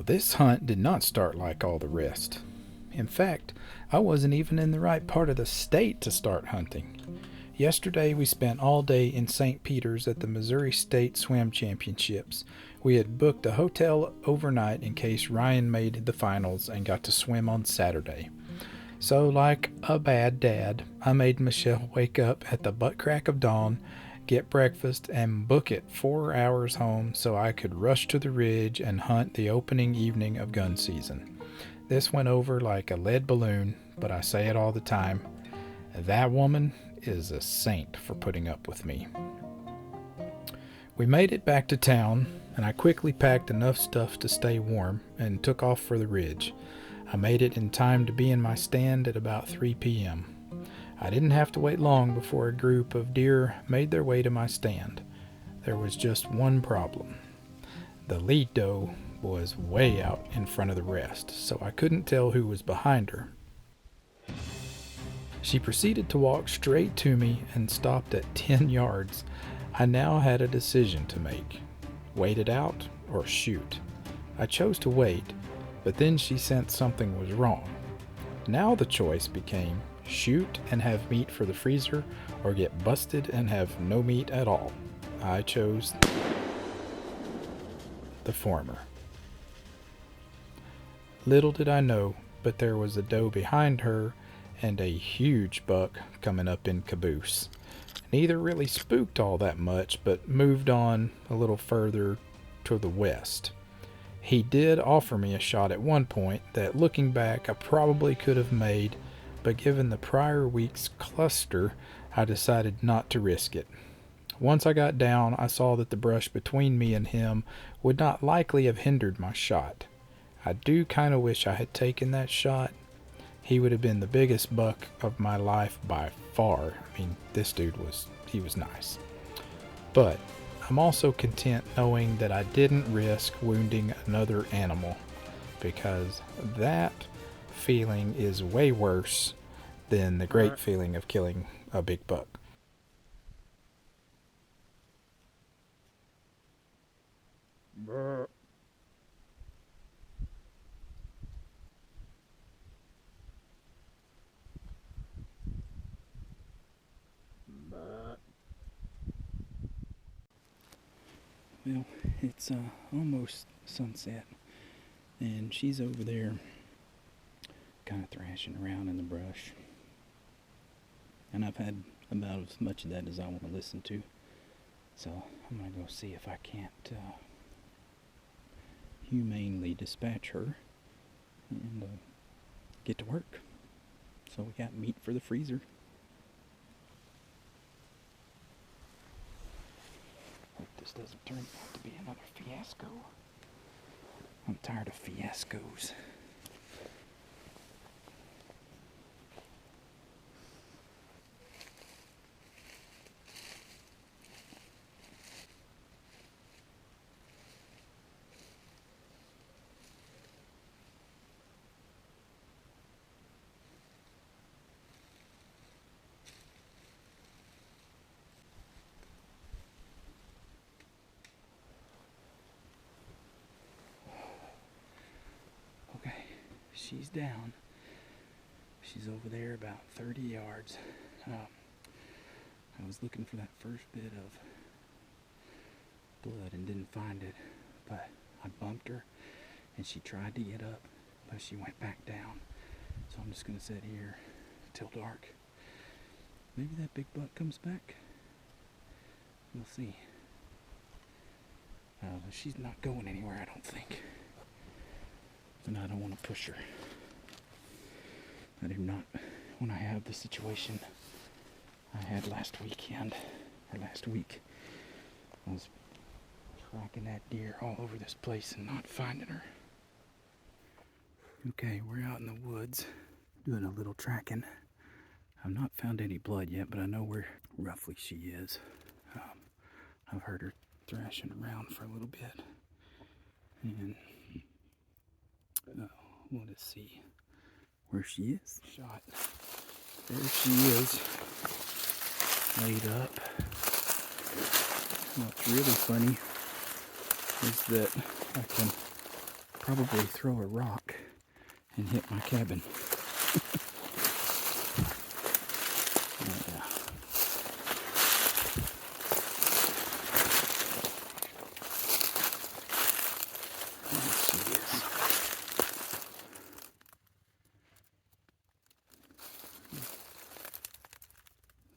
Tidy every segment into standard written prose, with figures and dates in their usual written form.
This hunt did not start like all the rest. In fact, I wasn't even in the right part of the state to start hunting. Yesterday we spent all day in St. Peter's at the Missouri State Swim Championships. We had booked a hotel overnight in case Ryan made the finals and got to swim on Saturday. So, like a bad dad, I made Michelle wake up at the butt crack of dawn, get breakfast, and book it 4 hours home so I could rush to the ridge and hunt the opening evening of gun season. This went over like a lead balloon, but I say it all the time. That woman is a saint for putting up with me. We made it back to town, and I quickly packed enough stuff to stay warm and took off for the ridge. I made it in time to be in my stand at about 3 p.m. I didn't have to wait long before a group of deer made their way to my stand. There was just one problem. The lead doe was way out in front of the rest, so I couldn't tell who was behind her. She proceeded to walk straight to me and stopped at 10 yards. I now had a decision to make. Wait it out or shoot. I chose to wait, but then she sensed something was wrong. Now the choice became shoot and have meat for the freezer, or get busted and have no meat at all. I chose the former. Little did I know, but there was a doe behind her and a huge buck coming up in caboose. Neither really spooked all that much, but moved on a little further to the west. He did offer me a shot at one point that, looking back, I probably could have made, but given the prior week's cluster, I decided not to risk it. Once I got down, I saw that the brush between me and him would not likely have hindered my shot. I do kind of wish I had taken that shot. He would have been the biggest buck of my life by far. I mean, this dude was nice. But I'm also content knowing that I didn't risk wounding another animal, because that feeling is way worse than the great feeling of killing a big buck. Well, it's almost sunset, and she's over there kind of thrashing around in the brush. And I've had about as much of that as I want to listen to. So I'm going to go see if I can't humanely dispatch her and get to work. So we got meat for the freezer. Hope this doesn't turn out to be another fiasco. I'm tired of fiascos. She's down. She's over there about 30 yards. I was looking for that first bit of blood and didn't find it, but I bumped her and she tried to get up, but she went back down. So I'm just going to sit here till dark. Maybe that big buck comes back. We'll see. She's not going anywhere, I don't think. And I don't want to push her. I do not want to have the situation I had last week. I was tracking that deer all over this place and not finding her. Okay, we're out in the woods doing a little tracking. I've not found any blood yet, but I know where roughly she is. I've heard her thrashing around for a little bit. And let's see where she is. Shot. There she is, laid up. What's really funny is that I can probably throw a rock and hit my cabin.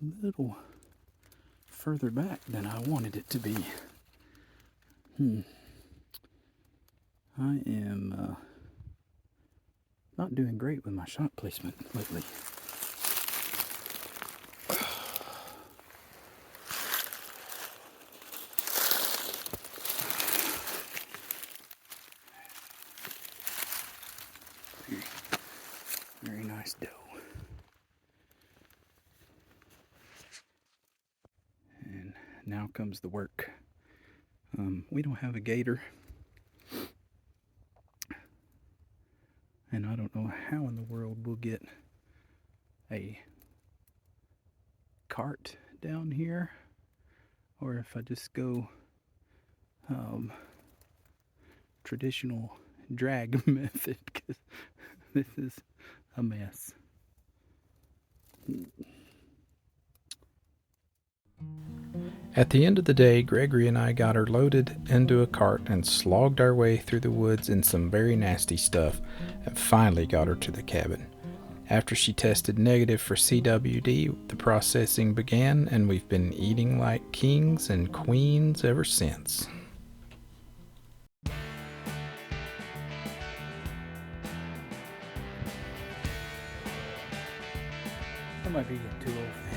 A little further back than I wanted it to be. I am not doing great with my shot placement lately. Very nice doe. And now comes the work. We don't have a gator. And I don't know how in the world we'll get a cart down here, or if I just go traditional drag method, because this is a mess. At the end of the day, Gregory and I got her loaded into a cart and slogged our way through the woods in some very nasty stuff, and finally got her to the cabin. After she tested negative for CWD, the processing began, and we've been eating like kings and queens ever since. I might be getting too old for